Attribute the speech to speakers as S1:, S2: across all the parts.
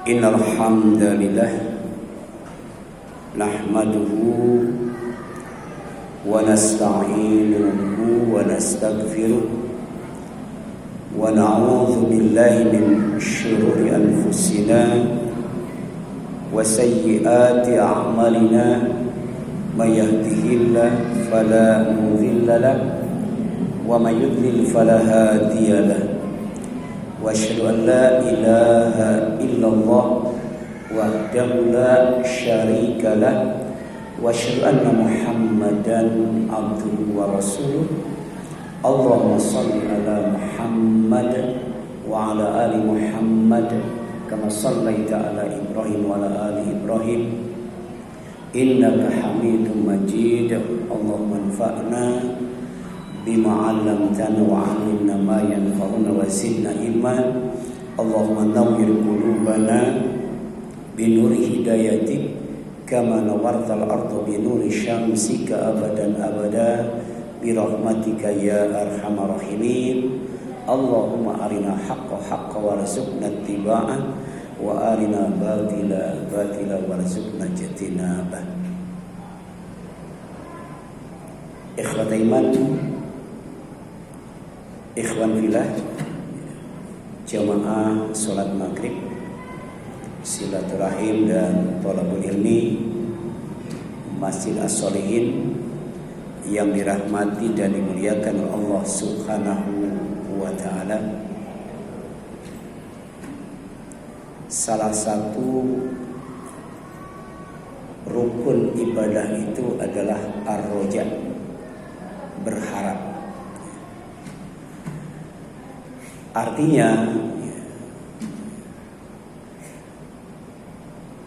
S1: Innal hamdalillah nahmaduhu wa nasta'inuhu wa nastaghfiruh wa na'udzu billahi min shururi anfusina wa sayyiati a'malina may yahdihillahu fala mudilla lahu wa may yudlil fala hadiya lahu wa asyhadu an la ilaha illallah wahdahu la syarika lah wa asyhadu anna Muhammadan abduhu wa rasuluh. Allahumma shalli ala Muhammad wa ala ali Muhammad kama shallaita ala Ibrahim wa ala ali Ibrahim innaka Hamidum Majid. Allahumma anfa'na bima 'allamtana wa 'allimna ma yanfa'una wa zidna ilman. Allahumma nawwir qulubana binuri hidayatik kama nawartal arda binuri syamsika abadan abada birahmatika ya arhamar rahimin. Allahumma arina haqqa haqqa warzuqna ittiba'ah wa arina batila batila warzuqna jatinabah. Ikhwat iman, ikhwan fillah, jamaah salat maghrib, silaturahim dan thalabul ilmi Masjid As-Sholihin yang dirahmati dan dimuliakan oleh Allah Subhanahu wa taala. Salah satu rukun ibadah itu adalah ar-roja, berharap. Artinya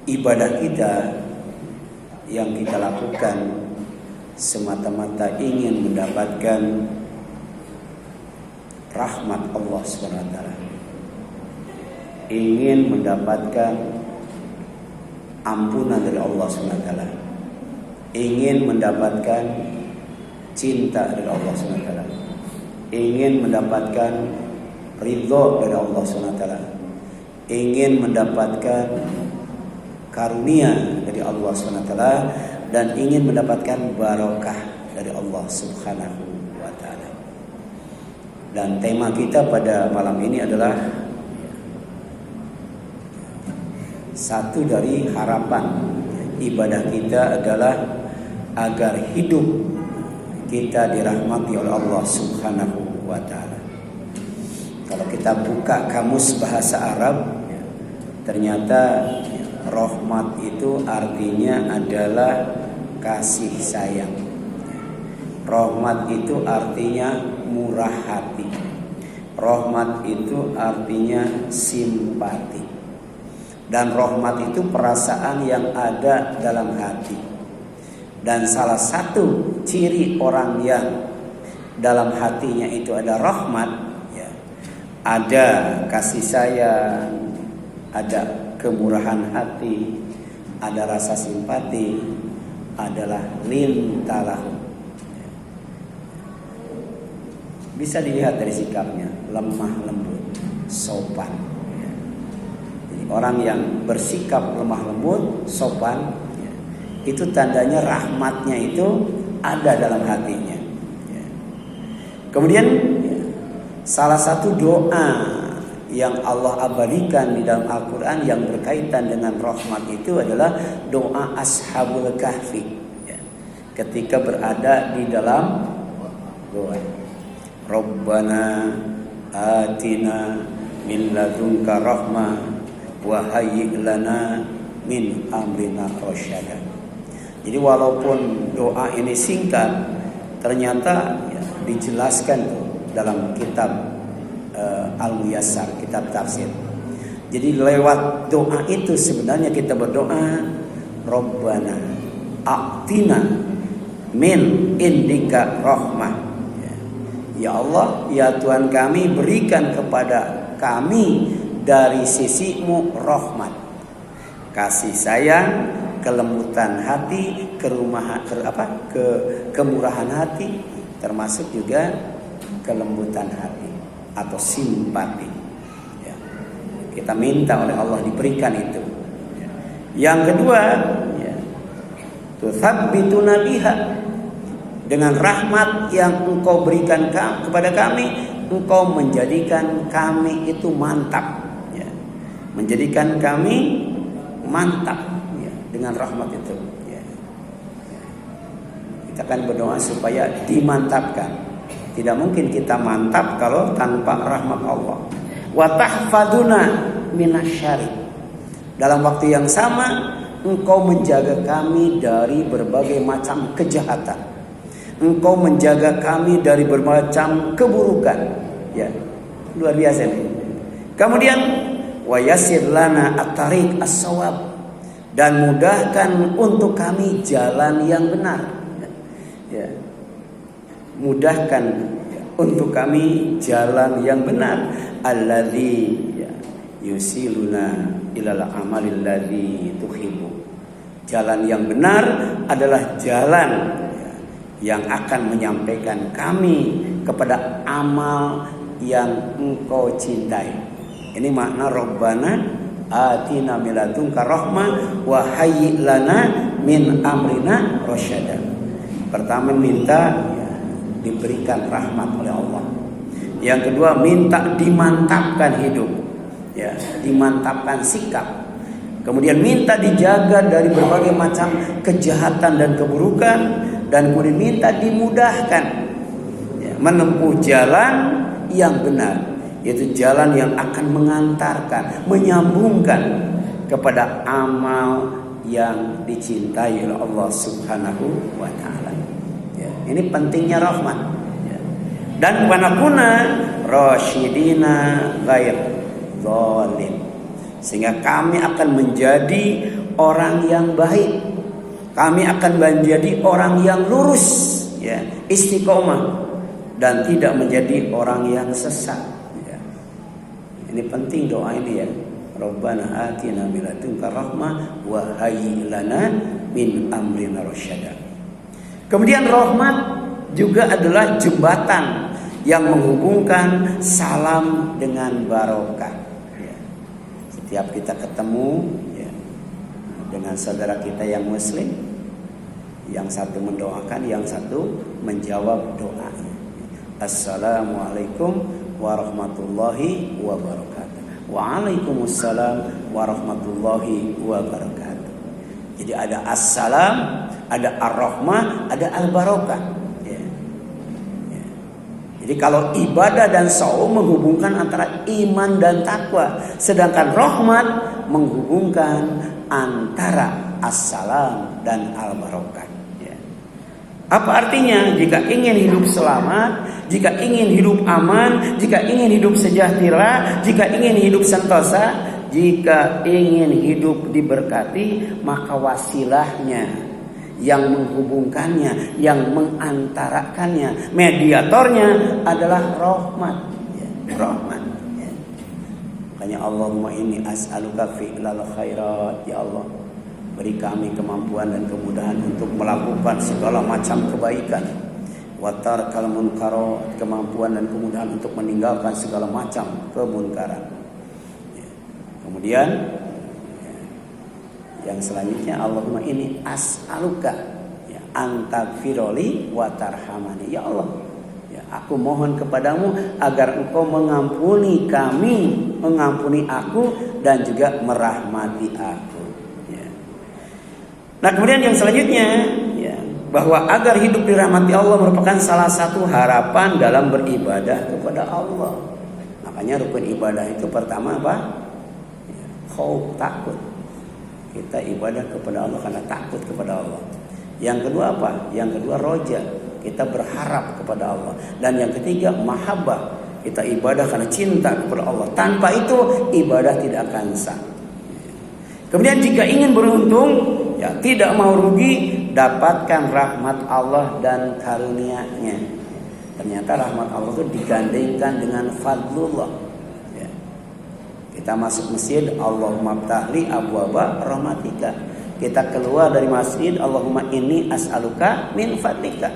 S1: ibadah kita yang kita lakukan semata-mata ingin mendapatkan rahmat Allah SWT, ingin mendapatkan ampunan dari Allah SWT, ingin mendapatkan cinta dari Allah SWT, ingin mendapatkan ridho dari Allah SWT, ingin mendapatkan karunia dari Allah SWT, dan ingin mendapatkan barokah dari Allah Subhanahu wa taala. Dan tema kita pada malam ini adalah satu dari harapan ibadah kita adalah agar hidup kita dirahmati oleh Allah Subhanahu wa taala. Kalau kita buka kamus bahasa Arab, ternyata rahmat itu artinya adalah kasih sayang. Rahmat itu artinya murah hati. Rahmat itu artinya simpati. Dan rahmat itu perasaan yang ada dalam hati. Dan salah satu ciri orang yang dalam hatinya itu ada rahmat, ya, ada kasih sayang, ada kemurahan hati, ada rasa simpati, adalah lintalahu. Bisa dilihat dari sikapnya, lemah lembut, sopan. Jadi orang yang bersikap lemah lembut, sopan, itu tandanya rahmatnya itu ada dalam hatinya. Kemudian salah satu doa yang Allah abadikan di dalam Al-Quran yang berkaitan dengan rahmat itu adalah doa Ashabul Kahfi, ya, ketika berada di dalam goa. Rabbana atina min ladunka rahmah wa hayyi' lana min amrina rasyada. Jadi walaupun doa ini singkat, ternyata ya, dijelaskan dalam kitab Al-Muyassar, kitab tafsir. Jadi lewat doa itu sebenarnya kita berdoa, Rabbana a'tina min indika rahmah. Ya Allah, ya Tuhan kami, berikan kepada kami dari sisimu rahmat, kasih sayang, kelembutan hati, kemurahan hati, termasuk juga kelembutan hati atau simpati. Ya. Kita minta oleh Allah diberikan itu. Yang kedua, ya, tutsabbituna biha, dengan rahmat yang Engkau berikan kepada kami, Engkau menjadikan kami itu mantap, ya. Menjadikan kami mantap, ya, dengan rahmat itu, ya. Kita akan berdoa supaya dimantapkan. Tidak mungkin kita mantap kalau tanpa rahmat Allah. Wa tahfadzuna minasyarri, dalam waktu yang sama Engkau menjaga kami dari berbagai macam kejahatan. Engkau menjaga kami dari bermacam keburukan, ya, luar biasa nih. Kemudian wa yassir lana at-tariq as-shawab, dan mudahkan untuk kami jalan yang benar, ya. Mudahkan untuk kami jalan yang benar, alladzi, ya, yusiluna ilal amalil ladzi tuhibbu. Jalan yang benar adalah jalan yang akan menyampaikan kami kepada amal yang Engkau cintai. Ini makna Rabbana atina min ladunka rahmah wa hayyi lana min amrina rasyada. Pertama minta, ya, diberikan rahmat oleh Allah. Yang kedua minta dimantapkan hidup, ya, dimantapkan sikap. Kemudian minta dijaga dari berbagai macam kejahatan dan keburukan. Dan kemudian minta dimudahkan, ya, menempuh jalan yang benar, yaitu jalan yang akan mengantarkan, menyambungkan kepada amal yang dicintai oleh Allah Subhanahu wa Ta'ala. Ya, ini pentingnya rahmat, ya. Dan wanakuna rasyidina ghair dhalim, sehingga kami akan menjadi orang yang baik. Kami akan menjadi orang yang lurus, ya, istiqomah, dan tidak menjadi orang yang sesat, ya. Ini penting doa ini, ya. Rabbana atina min ladunka rahmah wa hayyi lana min amrina rasyada. Kemudian rahmat juga adalah jembatan yang menghubungkan salam dengan barokah, ya. Setiap kita ketemu, ya, dengan saudara kita yang muslim, yang satu mendoakan, yang satu menjawab doa. Assalamualaikum warahmatullahi wabarakatuh. Waalaikumsalam warahmatullahi wabarakatuh. Jadi ada assalam, ada ar-rahmah, ada al-barakah, ya. Ya. Jadi kalau ibadah dan saum menghubungkan antara iman dan takwa, sedangkan rahmat menghubungkan antara assalam dan al-barakah. Apa artinya? Jika ingin hidup selamat, jika ingin hidup aman, jika ingin hidup sejahtera, jika ingin hidup sentosa, jika ingin hidup diberkati, maka wasilahnya, yang menghubungkannya, yang mengantarakannya, mediatornya adalah rahmat, ya, rahmat, ya. Makanya Allahumma inni as'aluka fi'lal khairat, ya Allah, beri kami kemampuan dan kemudahan untuk melakukan segala macam kebaikan. Wa tarkal munkarat, kemampuan dan kemudahan untuk meninggalkan segala macam kemunkaran. Ya. Kemudian, ya, yang selanjutnya Allahumma inni as'aluka, ya, antagfiroli wa tarhamani. Ya Allah, ya, aku mohon kepadamu agar Engkau mengampuni kami, mengampuni aku, dan juga merahmati aku. Nah, kemudian yang selanjutnya, ya, bahwa agar hidup dirahmati Allah merupakan salah satu harapan dalam beribadah kepada Allah. Makanya rukun ibadah itu pertama apa? Ya, khauf, takut. Kita ibadah kepada Allah karena takut kepada Allah. Yang kedua apa? Yang kedua roja, kita berharap kepada Allah. Dan yang ketiga mahabbah, kita ibadah karena cinta kepada Allah. Tanpa itu ibadah tidak akan sah. Kemudian jika ingin beruntung, ya, tidak mau rugi, dapatkan rahmat Allah dan karunia-Nya. Ternyata rahmat Allah itu digandengkan dengan fadlullah, ya. Kita masuk masjid, Allahumma ftahli abwaba rahmatika. Kita keluar dari masjid, Allahumma inni as'aluka min fadlika.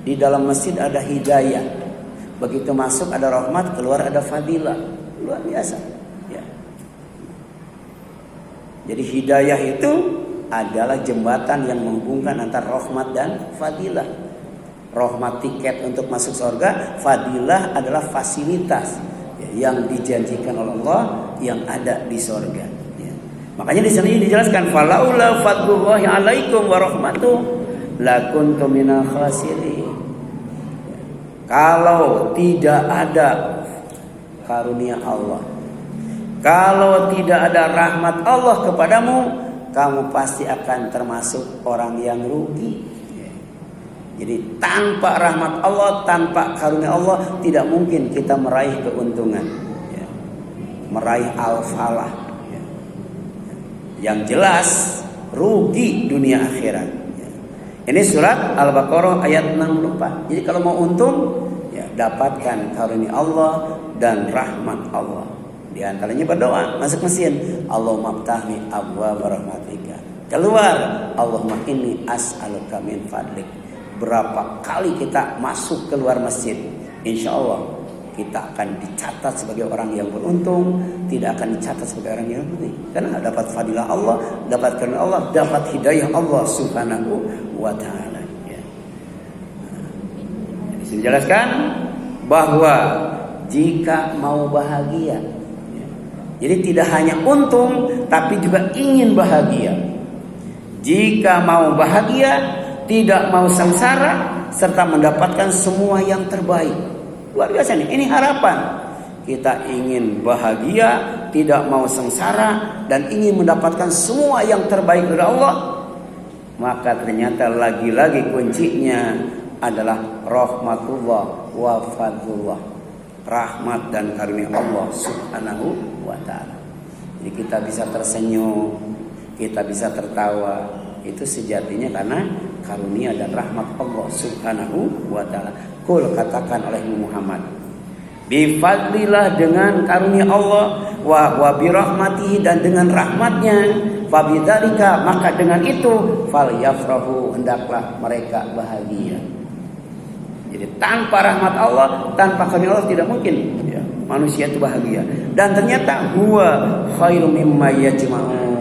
S1: Di dalam masjid ada hidayah. Begitu masuk ada rahmat, keluar ada fadilah. Luar biasa, ya. Jadi hidayah itu adalah jembatan yang menghubungkan antara rahmat dan fadilah. Rahmat tiket untuk masuk surga, fadilah adalah fasilitas yang dijanjikan oleh Allah yang ada di surga. Ya. Makanya di sini dijelaskan falaula fadlullahi alaikum wa rahmatuh lakuntum minal khasirin. Kalau tidak ada karunia Allah, kalau tidak ada rahmat Allah kepadamu, kamu pasti akan termasuk orang yang rugi. Jadi tanpa rahmat Allah, tanpa karunia Allah, tidak mungkin kita meraih keuntungan, meraih al-falah. Yang jelas rugi dunia akhirat. Ini surat Al-Baqarah ayat 64. Jadi kalau mau untung, dapatkan karunia Allah dan rahmat Allah. Di antaranya berdoa masuk mesin, Allahumma ftahli abwaab rahmatika. Keluar, Allahumma inni as'aluka min fadlik. Berapa kali kita masuk keluar masjid, insya Allah kita akan dicatat sebagai orang yang beruntung, tidak akan dicatat sebagai orang yang rugi. Karena dapat fadilah Allah, dapat karunia Allah, dapat hidayah Allah Subhanahu wa ta'ala. Ya. Jadi saya jelaskan bahwa jika mau bahagia, jadi tidak hanya untung, tapi juga ingin bahagia. Jika mau bahagia, tidak mau sengsara, serta mendapatkan semua yang terbaik. Luar biasa nih, ini harapan. Kita ingin bahagia, tidak mau sengsara, dan ingin mendapatkan semua yang terbaik dari Allah. Maka ternyata lagi-lagi kuncinya adalah rahmatullah wa fadlullah. Rahmat dan karunia Allah Subhanahu wa ta'ala. Jadi kita bisa tersenyum, kita bisa tertawa. Itu sejatinya karena karunia dan rahmat Allah Subhanahu wa ta'ala. Qul, katakan oleh Muhammad, bifadlillah, dengan karunia Allah, wa birahmatihi, dan dengan rahmatnya, fabidzalika, maka dengan itu, falyafrahu, hendaklah mereka bahagia. Jadi tanpa rahmat Allah, tanpa karunia Allah tidak mungkin manusia itu bahagia. Dan ternyata huwa khairum mimma yajma'un.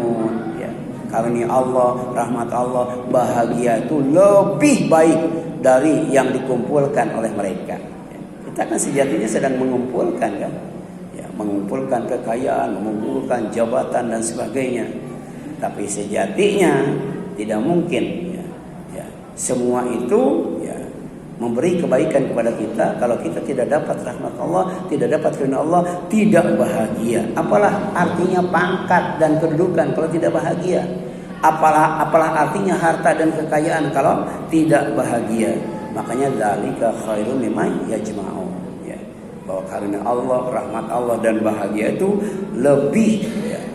S1: Karunia Allah, rahmat Allah, bahagia itu lebih baik dari yang dikumpulkan oleh mereka. Kita kan sejatinya sedang mengumpulkan kan, mengumpulkan kekayaan, mengumpulkan jabatan dan sebagainya. Tapi sejatinya tidak mungkin semua itu memberi kebaikan kepada kita kalau kita tidak dapat rahmat Allah, tidak dapat karunia Allah, tidak bahagia. Apalah artinya pangkat dan kedudukan kalau tidak bahagia? Apalah artinya harta dan kekayaan kalau tidak bahagia? Makanya dzalika khairum mimma yajma'un. Bahwa karunia Allah, rahmat Allah dan bahagia itu lebih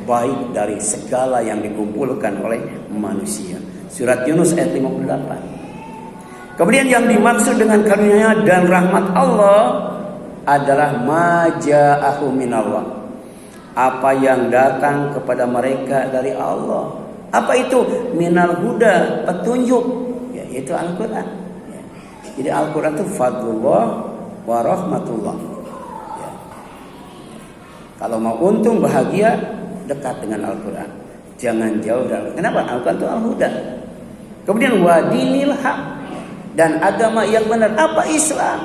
S1: baik dari segala yang dikumpulkan oleh manusia. Surat Yunus ayat 58. Kemudian yang dimaksud dengan karunia dan rahmat Allah adalah maja'ahu minallah. Apa yang datang kepada mereka dari Allah. Apa itu? Minal huda, petunjuk, yaitu Al-Quran. Jadi Al-Quran itu fadlullah wa rahmatullah. Kalau mau untung bahagia, dekat dengan Al-Quran. Jangan jauh dari Al-Quran. Kenapa? Al-Quran itu al-huda. Kemudian wadinil haq, dan agama yang benar. Apa? Islam.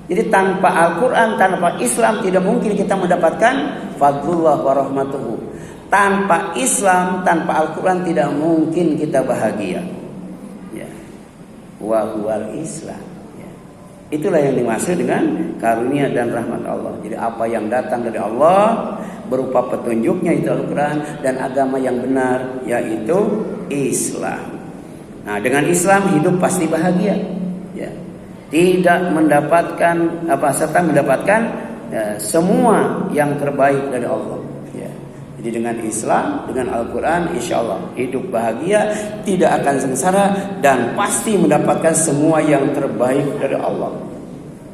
S1: Jadi tanpa Al-Quran, tanpa Islam tidak mungkin kita mendapatkan fadlullah wa rahmatuhu. Tanpa Islam, tanpa Al-Quran tidak mungkin kita bahagia. Wa huwal Islam. Itulah yang dimaksud dengan karunia dan rahmat Allah. Jadi apa yang datang dari Allah berupa petunjuknya itu Al-Quran, dan agama yang benar yaitu Islam. Nah, dengan Islam hidup pasti bahagia. Tidak mendapatkan serta mendapatkan semua yang terbaik dari Allah. Jadi dengan Islam, dengan Al-Quran, insya Allah hidup bahagia, tidak akan sengsara, dan pasti mendapatkan semua yang terbaik dari Allah.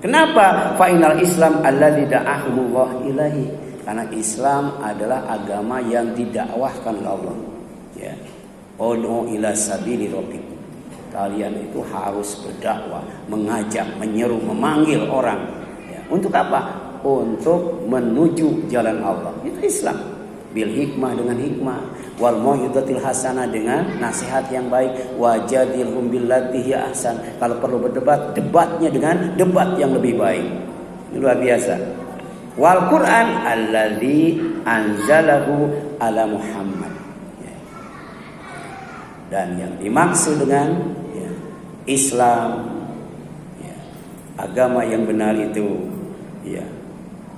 S1: Kenapa? Fa'inal Islam alladzi da'ahumullah ilahi. Karena Islam adalah agama yang didakwahkan oleh Allah. Ud'u ila sabili rabbik. Kalian itu harus berdakwah, mengajak, menyeru, memanggil orang. Untuk apa? Untuk menuju jalan Allah. Itu Islam. bil hikmah dengan hikmah, wal mau'izatil hasanah dengan nasihat yang baik, wajadilhum billati hiya ahsan. Kalau perlu berdebat, debatnya dengan debat yang lebih baik. Ini luar biasa. Wal Quran allazi anzalahu ala Muhammad. Dan yang dimaksud dengan Islam, agama yang benar itu,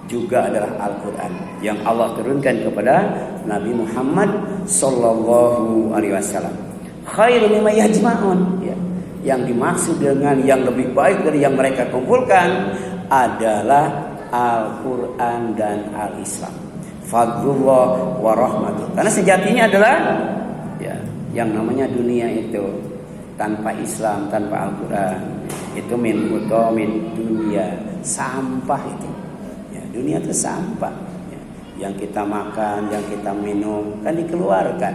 S1: juga adalah Al-Quran yang Allah turunkan kepada Nabi Muhammad sallallahu alaihi wasallam. Khairu mimma yajma'un. Yang dimaksud dengan yang lebih baik dari yang mereka kumpulkan adalah Al-Quran dan Al-Islam. Fadlullah wa rahmatuh. Karena sejatinya adalah yang namanya dunia itu tanpa Islam, tanpa Al-Quran, itu min utomin dunia, sampah itu. Dunia itu sampah. Yang kita makan, yang kita minum kan dikeluarkan.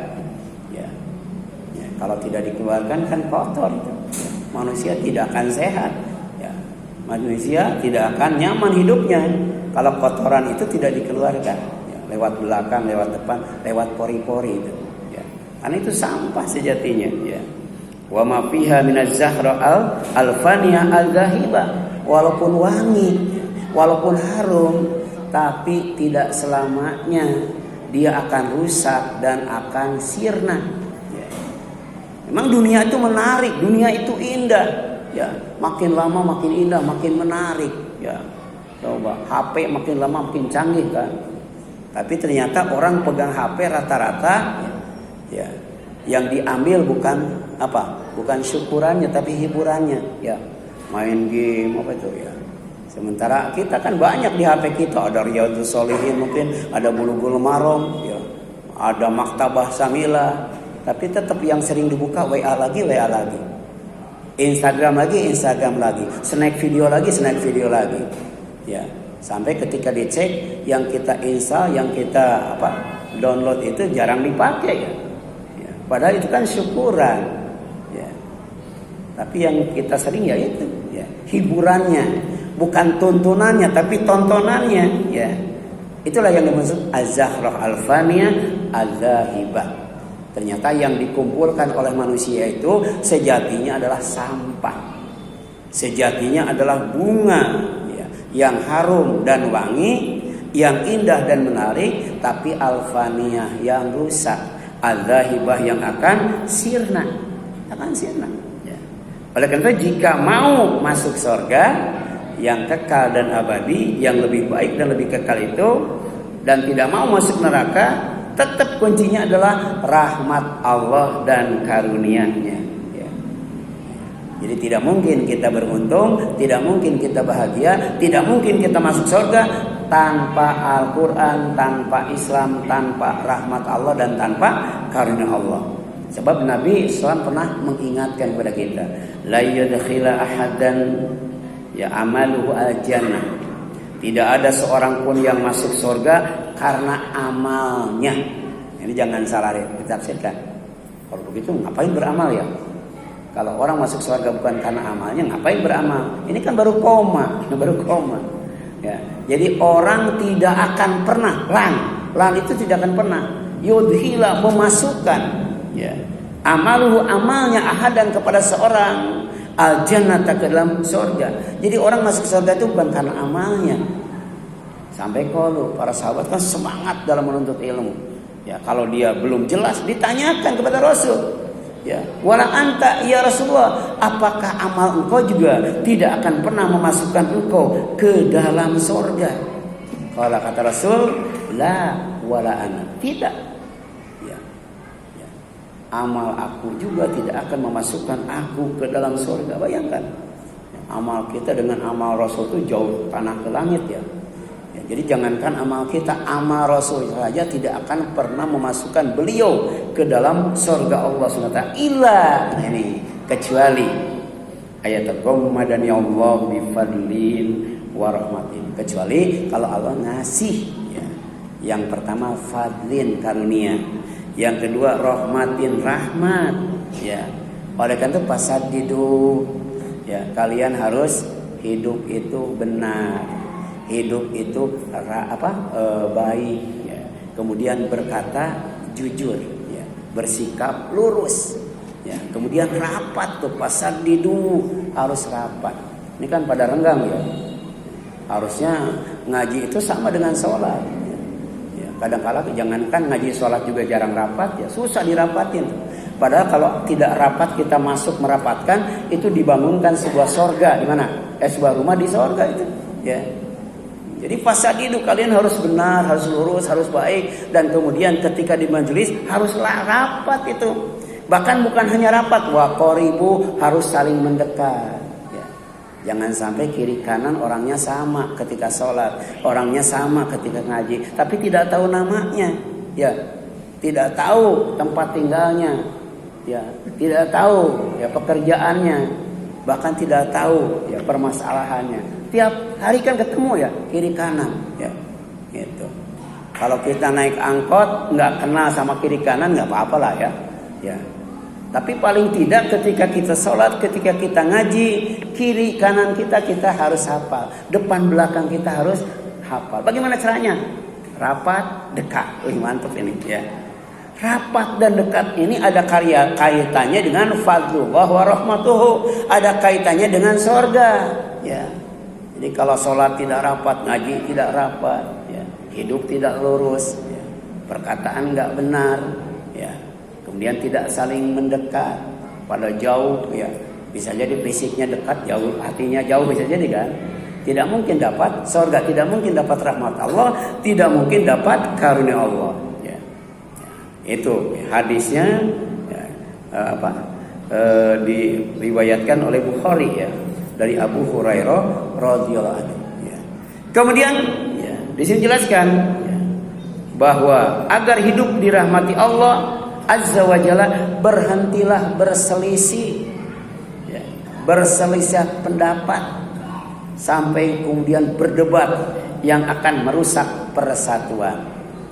S1: Kalau tidak dikeluarkan kan kotor itu. Manusia tidak akan sehat. Manusia tidak akan nyaman hidupnya kalau kotoran itu tidak dikeluarkan. Lewat belakang, lewat depan, lewat pori-pori itu. Karena itu sampah sejatinya. Wa ma fiha minaz zahra al-faniyah al-zahiba. Walaupun wangi, walaupun harum, tapi tidak selamanya dia akan rusak dan akan sirna. Memang dunia itu menarik, dunia itu indah. Makin lama makin indah, makin menarik. Coba HP makin lama makin canggih kan. Tapi ternyata orang pegang HP rata-rata yang diambil bukan bukan syukurannya tapi hiburannya. Main game apa itu Sementara kita kan banyak di HP kita, ada Riyadhus Shalihin, mungkin ada Bulughul Maram, ada Maktabah Samila, tapi tetap yang sering dibuka WA lagi, Instagram lagi, snack video lagi. Sampai ketika dicek yang kita install, yang kita download itu jarang dipakai Padahal itu kan syukuran. Tapi yang kita sering itu hiburannya, bukan tontonannya tapi tontonannya. Itulah yang dimaksud az-zahrah al-faniyah al-zahibah. Ternyata yang dikumpulkan oleh manusia itu sejatinya adalah sampah. Sejatinya adalah bunga yang harum dan wangi, yang indah dan menarik, tapi al-faniyah yang rusak, al-zahibah yang akan sirna. Oleh karena itu jika mau masuk surga yang kekal dan abadi, yang lebih baik dan lebih kekal itu, dan tidak mau masuk neraka, tetap kuncinya adalah rahmat Allah dan karunia-Nya. Jadi tidak mungkin kita beruntung, tidak mungkin kita bahagia, tidak mungkin kita masuk surga tanpa Al-Quran, tanpa Islam, tanpa rahmat Allah dan tanpa karunia Allah. Sebab Nabi SAW pernah mengingatkan kepada kita, la yudkhila ahadan amaluhu al-jannah. Tidak ada seorang pun yang masuk surga karena amalnya. Ini jangan salah ditafsirkan. Kalau begitu ngapain beramal ya? Kalau orang masuk surga bukan karena amalnya, ngapain beramal? Ini kan baru koma. Jadi orang tidak akan pernah lan itu tidak akan pernah yudhila memasukkan amaluhu amalnya ahadan kepada seorang al-jannata ke dalam surga. Jadi orang masuk surga itu bukan karena amalnya. Sampai kalau para sahabat kan semangat dalam menuntut ilmu. Kalau dia belum jelas ditanyakan kepada Rasul. Wala anta ya Rasulullah, apakah amal engkau juga tidak akan pernah memasukkan engkau ke dalam surga? Kalau kata Rasul, la wala ana, tidak. Amal aku juga tidak akan memasukkan aku ke dalam surga. Bayangkan, amal kita dengan amal Rasul itu jauh tanah ke langit jadi jangankan amal kita, amal Rasul saja tidak akan pernah memasukkan beliau ke dalam surga Allah SWT. Ini kecuali ayat qaumadan ya Allah bi fadlin wa rahmatin. Kecuali kalau Allah ngasih yang pertama fadlin karunia, yang kedua rahmatin rahmat Oleh karena itu pasadidu kalian harus hidup itu benar. Hidup itu baik. kemudian berkata jujur, ya, bersikap lurus, ya, kemudian rapat tuh fasadidu, harus rapat. Ini kan pada renggang ya. Harusnya ngaji itu sama dengan sholat. Ya, kadang-kala jangankan ngaji sholat juga jarang rapat, ya susah dirapatin. Padahal kalau tidak rapat kita masuk merapatkan, itu dibangunkan sebuah sorga di mana? Sebuah rumah di sorga itu. Ya. Jadi fasadidu, kalian harus benar, harus lurus, harus baik, dan kemudian ketika di majelis haruslah rapat itu. Bahkan bukan hanya rapat, wa qoribu, harus saling mendekat. Ya. Jangan sampai kiri kanan orangnya sama ketika sholat, orangnya sama ketika ngaji, tapi tidak tahu namanya, ya, tidak tahu tempat tinggalnya, ya, tidak tahu ya pekerjaannya, bahkan tidak tahu ya permasalahannya. Tiap hari kan ketemu ya kiri kanan, ya, gitu. Kalau kita naik angkot nggak kenal sama kiri kanan nggak apa-apa lah ya, ya. Tapi paling tidak ketika kita sholat, ketika kita ngaji, kiri kanan kita harus hafal, depan belakang kita harus hafal. Bagaimana caranya? Rapat, dekat. Wih, mantap ini ya. Rapat dan dekat ini ada kaitannya dengan fadlullah wa rahmatuhu, ada kaitannya dengan sorga, ya. Jadi kalau sholat tidak rapat, ngaji tidak rapat, ya, hidup tidak lurus, ya, perkataan nggak benar, ya, kemudian tidak saling mendekat, pada jauh, ya, bisa jadi fisiknya dekat, jauh hatinya jauh, bisa jadi kan? Tidak mungkin dapat surga, tidak mungkin dapat rahmat Allah, tidak mungkin dapat karunia Allah. Ya. Ya, itu hadisnya ya, diriwayatkan oleh Bukhari ya. Dari Abu Hurairah radhiyallahu anhu. Ya. Kemudian ya, di sini jelaskan ya, bahwa agar hidup dirahmati Allah Azza wa Jalla, berhentilah berselisih, ya, berselisih pendapat sampai kemudian berdebat yang akan merusak persatuan.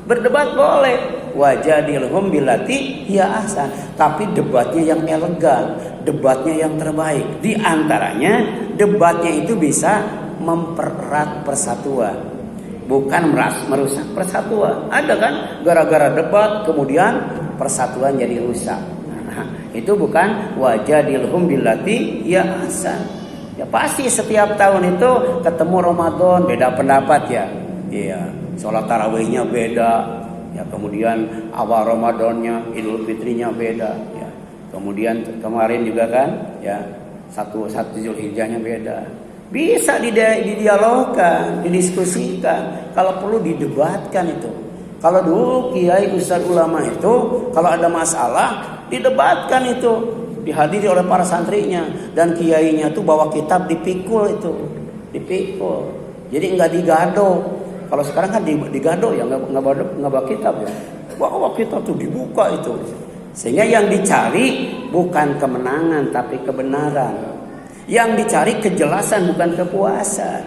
S1: Berdebat boleh, wajadilhum billati hiya ahsan, tapi debatnya yang elegan, debatnya yang terbaik. Di antaranya debatnya itu bisa mempererat persatuan, bukan merusak persatuan. Ada kan gara-gara debat kemudian persatuan jadi rusak. Nah, itu bukan wajadilhum billati hiya ahsan. Ya pasti setiap tahun itu ketemu Ramadan beda pendapat ya. Iya, sholat tarawihnya beda, ya, kemudian awal Ramadannya, Idul Fitrinya beda, ya, kemudian kemarin juga kan, ya, satu Zulhijjahnya beda. Bisa didialogkan, didiskusikan, kalau perlu didebatkan itu. Kalau dulu kiai ustaz ulama itu, kalau ada masalah didebatkan itu, dihadiri oleh para santrinya, dan kiainya tuh bawa kitab dipikul itu, dipikul, jadi nggak digado. Kalau sekarang kan digado ya, nggak bawa kitab ya. Bawa kitab tuh dibuka itu. Sehingga yang dicari bukan kemenangan tapi kebenaran. Yang dicari kejelasan bukan kepuasan.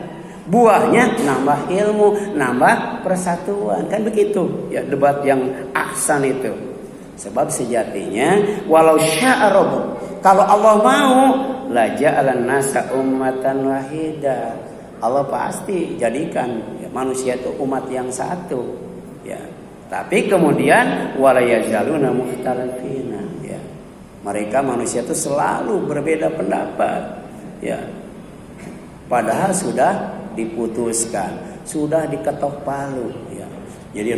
S1: Buahnya nambah ilmu, nambah persatuan. Kan begitu ya debat yang ahsan itu. Sebab sejatinya walau syaa rabbuk, kalau Allah mau la ja'alan nasa ummatan wahidah. Allah pasti jadikan ya, manusia itu umat yang satu, ya. Tapi kemudian wala yazaluna mukhtalifina, ya. Mereka manusia itu selalu berbeda pendapat, ya. Padahal sudah diputuskan, sudah diketok palu, ya. Jadi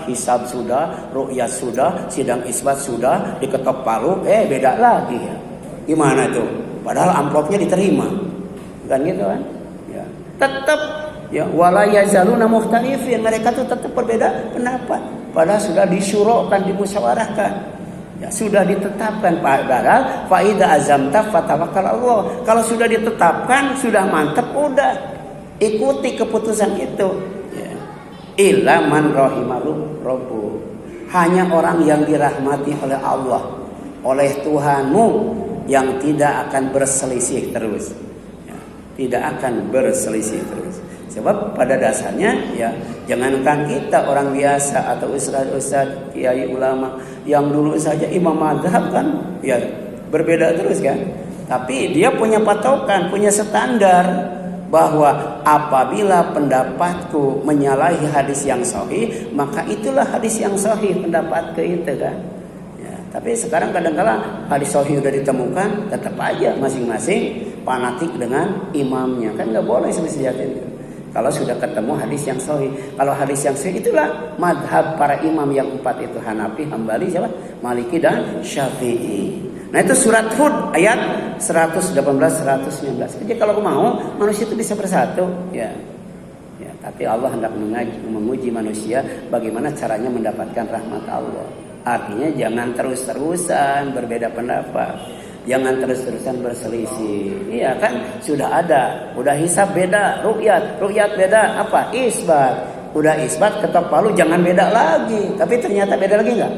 S1: hisab sudah, ru'yat sudah, sidang isbat sudah, diketok palu, beda lagi ya. Gimana tuh? Padahal amplopnya diterima, kan gitu kan? Tetap ya wala yazaluna mukhtalifin, mereka tuh tetap berbeda pendapat padahal sudah disyurokan, dimusyawarahkan, ya, sudah ditetapkan. Padahal faida azamta fatawakkal Allah, kalau sudah ditetapkan sudah mantap, udah ikuti keputusan itu, ya. Illa man rahimahu rabbuh, hanya orang yang dirahmati oleh Allah, oleh Tuhanmu, yang tidak akan berselisih terus, tidak akan berselisih terus. Sebab pada dasarnya ya, jangankan kita orang biasa atau ustaz, kiai ulama yang dulu saja imam mazhab kan ya berbeda terus kan. Tapi dia punya patokan, punya standar bahwa apabila pendapatku menyalahi hadis yang sahih, maka itulah hadis yang sahih pendapatku itu kan. Ya, tapi sekarang kadang-kala hadis sahih sudah ditemukan, tetap aja masing-masing fanatik dengan imamnya, kan nggak boleh seperti itu. Kalau sudah ketemu hadis yang sahih, kalau hadis yang sahih itulah madhab para imam yang 4 itu, Hanafi, Hambali, siapa? Maliki dan Syafi'i. Nah itu surat Hud ayat 118-119. Jadi kalau mau manusia itu bisa bersatu, ya. Ya, tapi Allah hendak menguji manusia bagaimana caranya mendapatkan rahmat Allah. Artinya jangan terus-terusan berbeda pendapat. Jangan terus-terusan berselisih. Iya kan? Sudah ada. Udah hisab beda. Ru'yat beda. Apa? Isbat. Udah isbat ketok palu jangan beda lagi. Tapi ternyata beda lagi enggak?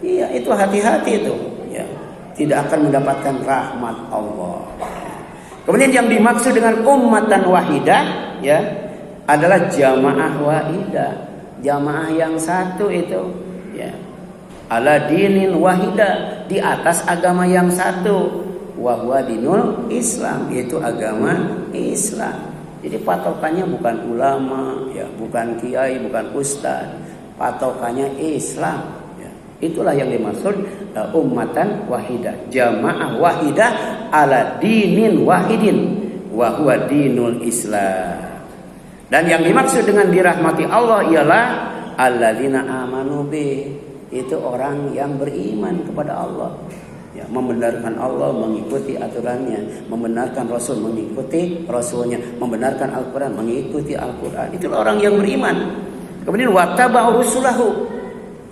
S1: Iya, itu hati-hati itu. Ya. Tidak akan mendapatkan rahmat Allah. Kemudian yang dimaksud dengan ummatan wahidah, ya, adalah jamaah wahidah. Jamaah yang satu itu, ya. Ala dinin wahida, di atas agama yang satu, wa huwa dinul Islam, yaitu agama Islam. Jadi patokannya bukan ulama, ya, bukan kiai, bukan ustaz, patokannya Islam, ya. Itulah yang dimaksud ummatan wahidah, jamaah wahidah ala dinin wahidin, wa huwa dinul Islam. Dan yang dimaksud dengan dirahmati Allah ialah alladzina amanu bih, itu orang yang beriman kepada Allah, ya, membenarkan Allah, mengikuti aturannya, membenarkan Rasul, mengikuti Rasulnya, membenarkan Al-Quran, mengikuti Al-Quran. Itulah orang yang beriman. Kemudian wattaba'u rusulahu,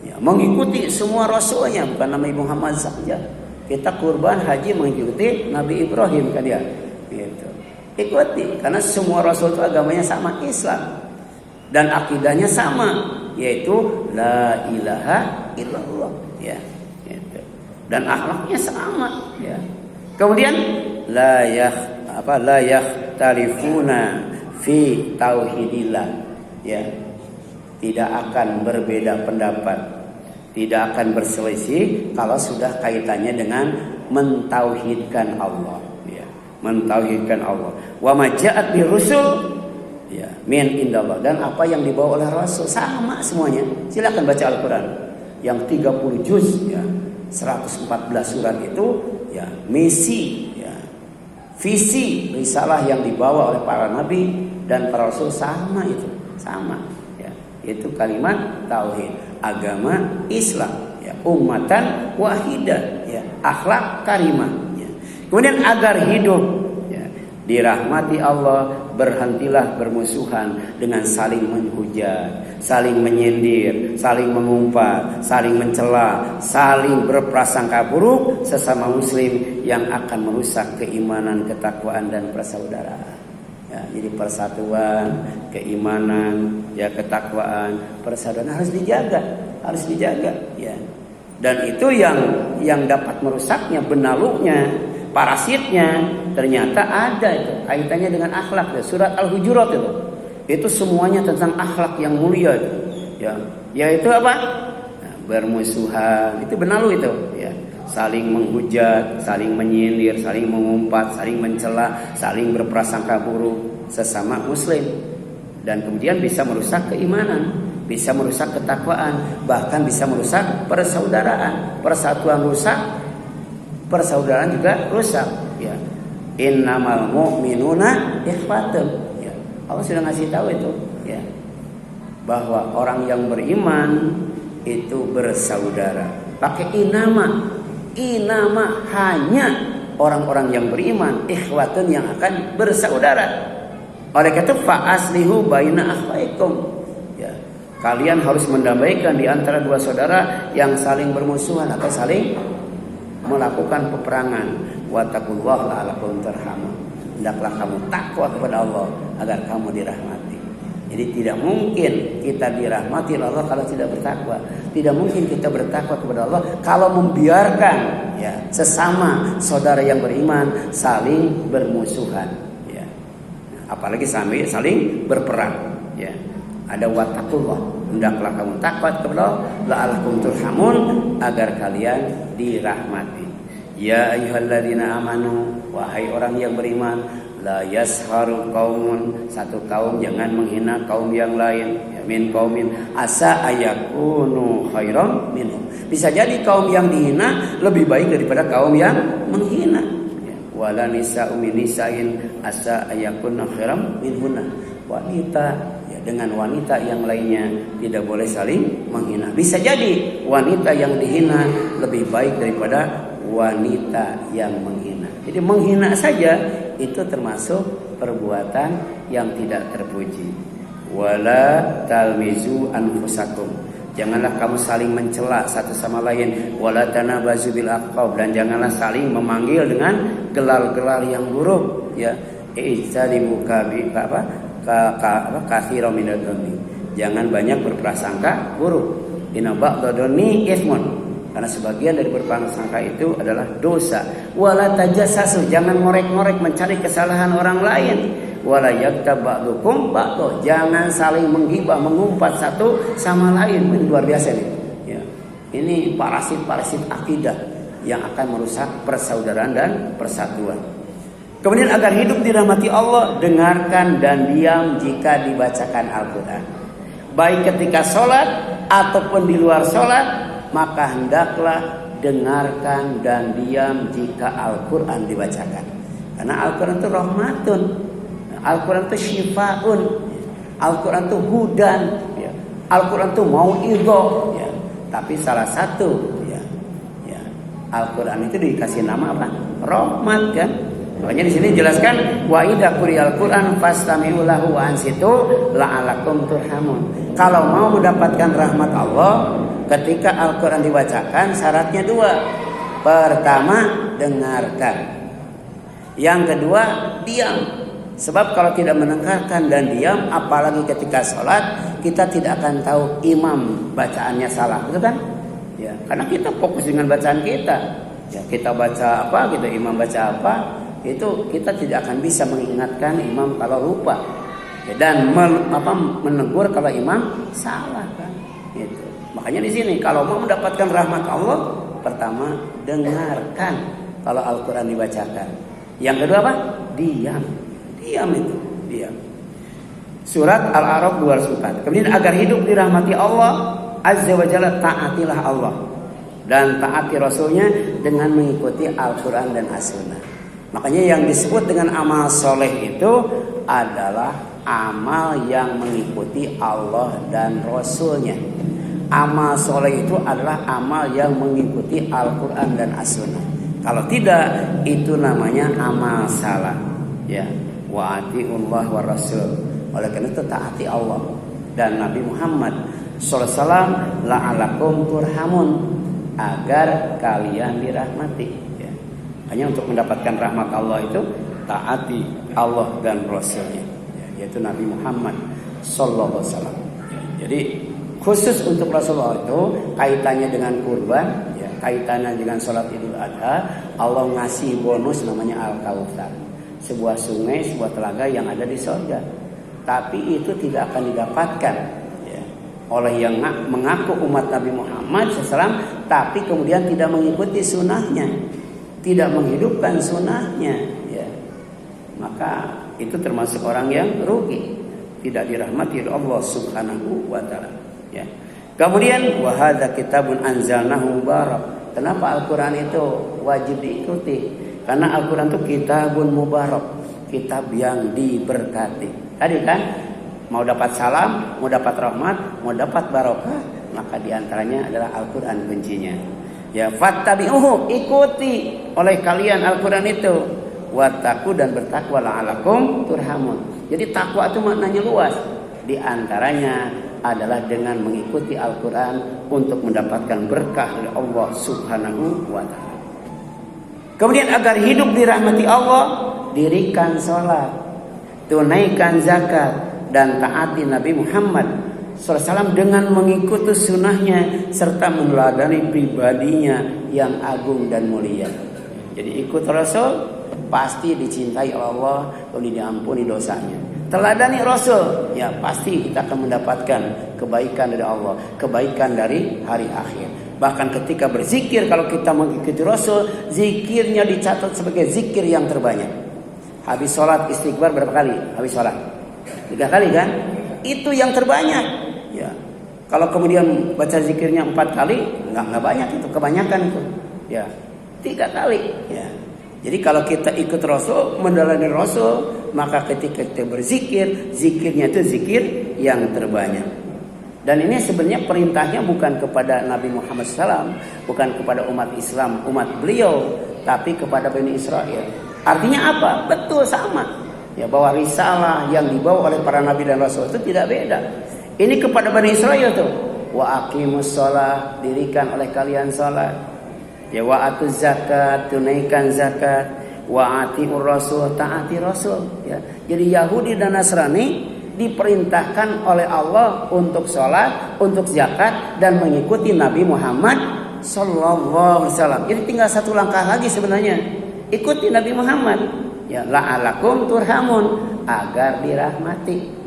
S1: ya, mengikuti semua Rasulnya, bukan Nabi Muhammad saja. Kita kurban haji mengikuti Nabi Ibrahim kan ya, gitu. Ikuti, karena semua Rasul itu agamanya sama, Islam, dan akidahnya sama, yaitu la ilaha illallah, ya, gitu. Dan akhlaknya sama, ya. Kemudian la yakhtalifuna fi tauhidillah, ya, tidak akan berbeda pendapat, tidak akan berselisih kalau sudah kaitannya dengan mentauhidkan Allah, ya, mentauhidkan Allah. Wa ma ja'at bir rusul, ya, min indallah, dan apa yang dibawa oleh Rasul sama semuanya. Silakan baca Al-Quran yang 30 juz, ya, 114 surat itu, ya, misi, ya, visi risalah yang dibawa oleh para nabi dan para rasul sama itu, sama, ya, itu kalimat tauhid, agama Islam, ya, ummatan wahidah, ya, akhlak karimah, ya. Kemudian agar hidup, ya, dirahmati Allah, berhentilah bermusuhan dengan saling menghujat, saling menyindir, saling mengumpat, saling mencela, saling berprasangka buruk sesama muslim yang akan merusak keimanan, ketakwaan dan persaudaraan. Ya, jadi persatuan, keimanan, ya, ketakwaan, persaudaraan harus dijaga, ya. Dan itu yang dapat merusaknya, benalunya, parasitnya, ternyata ada itu kaitannya dengan akhlak. Surat Al-Hujurat itu semuanya tentang akhlak yang mulia itu, ya, yaitu apa? Nah, bermusuhan, itu benalu itu, ya, saling menghujat, saling menyindir, saling mengumpat, saling mencela, saling berprasangka buruk sesama muslim, dan kemudian bisa merusak keimanan, bisa merusak ketakwaan, bahkan bisa merusak persaudaraan. Persatuan rusak, persaudaraan juga rusak, ya. Innamal mu'minuna ikhwatun, ya. Allah sudah ngasih tahu itu, ya, bahwa orang yang beriman itu bersaudara. Pakai inama hanya orang-orang yang beriman, ikhwatun, yang akan bersaudara. Oleh karena itu fa aslihu baina akhwaikum, ya, kalian harus mendamaikan di antara dua saudara yang saling bermusuhan atau saling melakukan peperangan. Wattaqullaha la'allakum turhamun, hendaklah kamu takwa kepada Allah agar kamu dirahmati. Jadi tidak mungkin kita dirahmati Allah kalau tidak bertakwa. Tidak mungkin kita bertakwa kepada Allah kalau membiarkan, ya, sesama saudara yang beriman saling bermusuhan, ya. Apalagi sampai saling berperang, ya. Ada wattaqullah, hendaklah kamu takwa kepada Allah la'allakum turhamun, agar kalian dirahmati. Ya ayyuhalladzina amanu, wahai orang yang beriman, La yasharu qaumun, satu kaum jangan menghina kaum yang lain. Ya, min qaumin asa ayakunu khairam minhum. Bisa jadi kaum yang dihina lebih baik daripada kaum yang menghina. Ya, wala nisa'u min nisa'in asa ayakunna khairam minhunna. Wanita ya, dengan wanita yang lainnya tidak boleh saling menghina. Bisa jadi wanita yang dihina lebih baik daripada wanita yang menghina. Jadi menghina saja itu termasuk perbuatan yang tidak terpuji. Wala talmizu anfusakum. Janganlah kamu saling mencela satu sama lain. Wala tanabazu bil alqab, dan janganlah saling memanggil dengan gelar-gelar yang buruk. Ya, ijtanibu katsiran minadh dhanni. Jangan banyak berprasangka buruk. Inna ba'dadhanni itsmun. Karena sebagian dari berprasangka itu adalah dosa. Wala tajassasu, jangan ngorek-ngorek mencari kesalahan orang lain. Wala yaktab ba'dukum ba'd, jangan saling menggibah, mengumpat satu sama lain. Ini luar biasa nih. Ya. Ini parasit-parasit akidah yang akan merusak persaudaraan dan persatuan. Kemudian agar hidup dirahmati Allah, dengarkan dan diam jika dibacakan Al-Quran. Baik ketika sholat ataupun di luar sholat, maka hendaklah dengarkan dan diam jika Al-Quran dibacakan. Karena Al-Quran itu rahmatun, Al-Quran itu syifaun, Al-Quran itu hudan, ya. Al-Quran itu mau'idhah, ya. Tapi salah satu ya, Al-Quran itu dikasih nama apa? Rahmat, kan? Makanya di sini jelaskan wa idza quriyal Quran fastami'u lahu wa ansitu la'alakum turhamun. Kalau mau mendapatkan rahmat Allah, ketika Al-Quran dibacakan syaratnya dua. Pertama, dengarkan. Yang kedua, diam. Sebab kalau tidak mendengarkan dan diam, apalagi ketika sholat, kita tidak akan tahu imam bacaannya salah, betul kan? Ya, karena kita fokus dengan bacaan kita. Ya, kita baca apa, gitu, imam baca apa, itu kita tidak akan bisa mengingatkan imam kalau lupa. Ya, dan menegur kalau imam salah, kan? Gitu. Makanya di sini kalau mau mendapatkan rahmat Allah, pertama dengarkan kalau Al-Quran dibacakan. Yang kedua apa? Diam. Diam itu, diam. Surat Al-A'raf 204. Kemudian agar hidup dirahmati Allah Azza wa Jalla, taatilah Allah dan taati Rasulnya dengan mengikuti Al-Quran dan As-Sunnah. Makanya yang disebut dengan amal soleh itu adalah amal yang mengikuti Allah dan Rasulnya. Amal soleh itu adalah amal yang mengikuti Al-Quran dan As-Sunnah. Kalau tidak, itu namanya amal salah. Ya, wa atiullah wa rasul. Oleh karena itu taati Allah dan Nabi Muhammad SAW, la'alakum turhamun, agar kalian dirahmati. Ya. Hanya untuk mendapatkan rahmat Allah itu taati Allah dan Rasulnya, ya, yaitu Nabi Muhammad SAW. Ya, jadi khusus untuk Rasulullah itu kaitannya dengan kurban, ya, kaitannya dengan sholat Idul Adha. Allah ngasih bonus namanya Al-Kautsar, sebuah sungai, sebuah telaga yang ada di surga. Tapi itu tidak akan didapatkan, ya, oleh yang mengaku umat Nabi Muhammad SAW, tapi kemudian tidak mengikuti sunnahnya, tidak menghidupkan sunnahnya, ya. Maka itu termasuk orang yang rugi, tidak dirahmati oleh Allah Subhanahu wa Ta'ala. Ya. Kemudian wa hadza kitabun anzalnahu mubarak. Kenapa Al-Quran itu wajib diikuti? Karena Al-Quran itu kitabun mubarak, kitab yang diberkati. Tadi kan mau dapat salam, mau dapat rahmat, mau dapat barokah, maka diantaranya adalah Al-Quran kuncinya. Ya, fattabi'uhu, ikuti oleh kalian Al-Quran itu. Wattaqu, dan bertakwa, la'alakum turhamun. Jadi takwa itu maknanya luas. Di antaranya adalah dengan mengikuti Al-Quran untuk mendapatkan berkah dari Allah Subhanahu wa Ta'ala. Kemudian agar hidup dirahmati Allah, dirikan sholat, tunaikan zakat, dan taati Nabi Muhammad SAW dengan mengikuti sunnahnya serta meneladani pribadinya yang agung dan mulia. Jadi ikut Rasul, pasti dicintai oleh Allah, lalu diampuni dosanya. Teladani Rasul, ya pasti kita akan mendapatkan kebaikan dari Allah, kebaikan dari hari akhir. Bahkan ketika berzikir, kalau kita mengikuti Rasul, zikirnya dicatat sebagai zikir yang terbanyak. Habis sholat istighfar berapa kali? Habis sholat 3 kali kan? Itu yang terbanyak. Ya. Kalau kemudian baca zikirnya 4 kali, nggak banyak itu, kebanyakan itu. Ya, 3 kali. Ya. Jadi kalau kita ikut Rasul, meneladani Rasul, maka ketika kita berzikir, zikirnya itu zikir yang terbanyak. Dan ini sebenarnya perintahnya bukan kepada Nabi Muhammad SAW, bukan kepada umat Islam, umat beliau, tapi kepada Bani Israel. Artinya apa? Betul sama. Ya, bahwa risalah yang dibawa oleh para nabi dan rasul itu tidak beda. Ini kepada Bani Israel tuh. Wa aqimus shalah, dirikan oleh kalian salat. Ya, wa atuz zakat, tunaikan zakat. Wa atiur rasul, taati rasul. Ya. Jadi Yahudi dan Nasrani diperintahkan oleh Allah untuk sholat, untuk zakat, dan mengikuti Nabi Muhammad sallallahu alaihi wasallam. Jadi tinggal satu langkah lagi sebenarnya. Ikuti Nabi Muhammad, ya, la'alakum turhamun, agar dirahmati.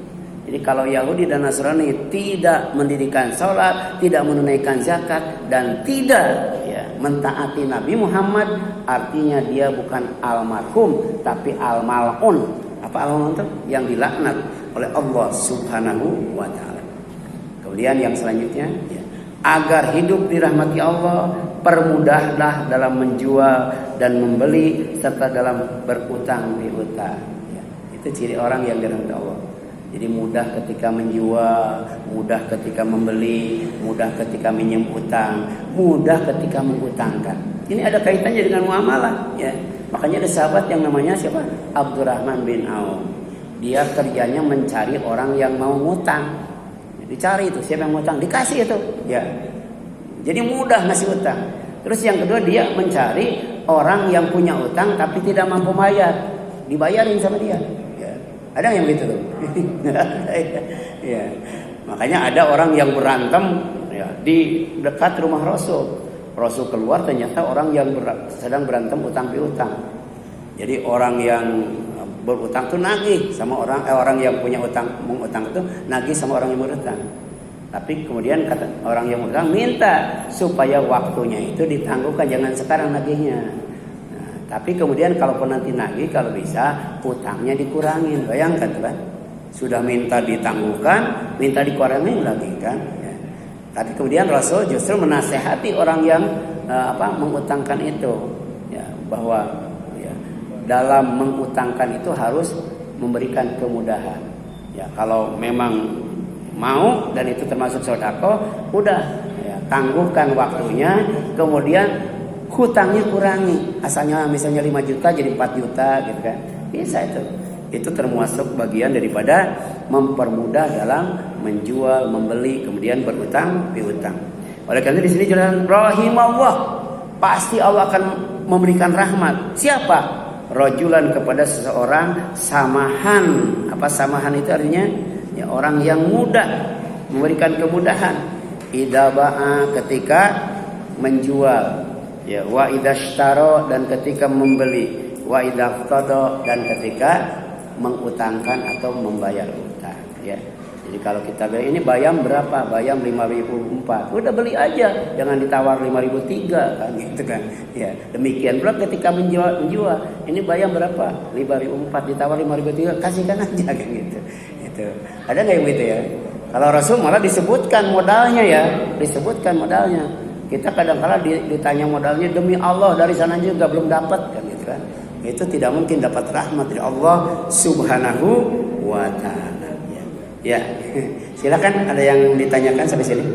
S1: Jadi kalau Yahudi dan Nasrani tidak mendirikan sholat, tidak menunaikan zakat, dan tidak mentaati Nabi Muhammad, artinya dia bukan almarhum, tapi almal'un. Apa almal'un itu? Yang dilaknat oleh Allah Subhanahu wa ta'ala. Kemudian yang selanjutnya, agar hidup dirahmati Allah, permudahlah dalam menjual dan membeli serta dalam berutang piutang. Ya, itu ciri orang yang dirahmati Allah. Jadi mudah ketika menjual, mudah ketika membeli, mudah ketika minjem utang, mudah ketika mengutangkan. Ini ada kaitannya dengan muamalah. Ya. Makanya ada sahabat yang namanya siapa? Abdurrahman bin Auf. Dia kerjanya mencari orang yang mau ngutang. Dicari itu siapa yang ngutang, dikasih itu. Ya. Jadi mudah ngasih utang. Terus yang kedua dia mencari orang yang punya utang tapi tidak mampu bayar, dibayarin sama dia. Ya. Ada yang begitu tuh. Ya. Makanya ada orang yang berantem ya, di dekat rumah Rasul. Rasul keluar ternyata orang yang sedang berantem utang piutang. Jadi orang yang berutang tuh nagih sama orang yang punya utang, mengutang itu nagih sama orang yang berutang. Tapi kemudian kata orang yang berutang minta supaya waktunya itu ditangguhkan, jangan sekarang nagihnya. Nah, tapi kemudian kalaupun nanti nagih, kalau bisa utangnya dikurangin. Bayangkan tuh kan, sudah minta ditangguhkan, minta dikurangin lagi kan. Ya. Tapi kemudian Rasul justru menasehati orang yang mengutangkan itu, ya, bahwa dalam mengutangkan itu harus memberikan kemudahan. Ya, kalau memang mau dan itu termasuk sedekah, udah ya, tangguhkan waktunya, kemudian hutangnya kurangi. Asalnya misalnya 5 juta jadi 4 juta gitu kan. Bisa itu. Itu termasuk bagian daripada mempermudah dalam menjual, membeli, kemudian berutang, piutang. Oleh karena di sini jelas rahimallah, pasti Allah akan memberikan rahmat. Siapa? Rajulan, kepada seseorang samahan. Apa samahan itu artinya? Ya, orang yang mudah, memberikan kemudahan. Idza ba'a, ketika menjual, ya, wa idzashtara, dan ketika membeli, wa idzaqtada, dan ketika mengutangkan atau membayar utang, ya. Jadi kalau kita bayar ini bayam berapa? Bayam 5.004. Udah beli aja, jangan ditawar 5.003 kan gitu kan. Ya, demikian pula ketika menjual. Ini bayam berapa? 5.004, ditawar 5.003, kasihkan aja kan gitu. Itu. Ada enggak yang gitu ya? Kalau Rasul malah disebutkan modalnya ya, disebutkan modalnya. Kita kadang-kala ditanya modalnya, demi Allah dari sana juga belum dapat kan gitu kan. Itu tidak mungkin dapat rahmat dari Allah Subhanahu wa ta'ala. Ya, silakan, ada yang ditanyakan sampai sini?